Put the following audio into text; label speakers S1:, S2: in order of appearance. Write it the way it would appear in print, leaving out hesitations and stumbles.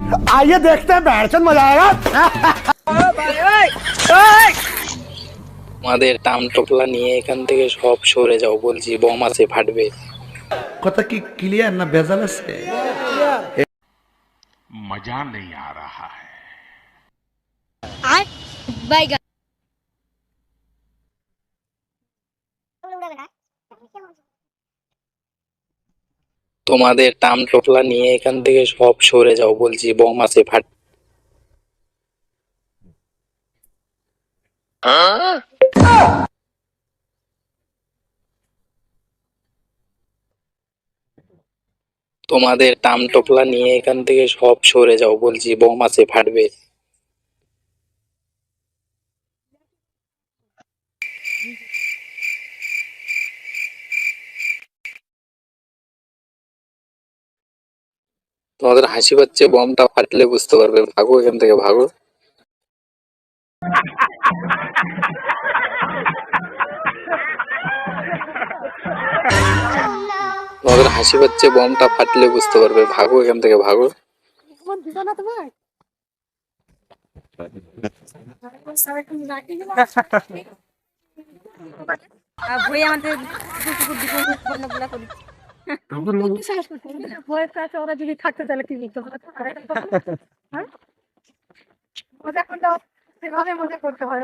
S1: आइए देखते हैं बैठचंद मजा आएगा।
S2: আমাদের টাম টোপলা নিয়ে এখান থেকে সব সরে যাও বলছি, বম আছে ফাটবে।
S1: কথা কি ক্লিয়ার না ভেজাল আছে?
S3: मजा नहीं आ रहा है।
S4: বাইগা
S2: তোমাদের টাম টোপলা নিয়ে এখান থেকে সব সরে যাও বলছি, বম আছে ফাট। তোমাদের টাম টোপলা নিয়ে এখান থেকে সব সরে যাও বলছি, বম আছে ফাটবে। তোমাদের হাসি পাচ্ছে, বমটা ফাটলে বুঝতে পারবে, ভাগো এখান থেকে ভাগো। তোমাদের হাসি পাচ্ছে, বমটা ফাটলে বুঝতে পারবে, ভাগো এখান থেকে ভাগো।
S4: ভয় আমাদের ভয় আছে, ওরা যদি থাকতে তাহলে কি লিখতে হবে? মজা করতে সেভাবে মজা করতে হয়।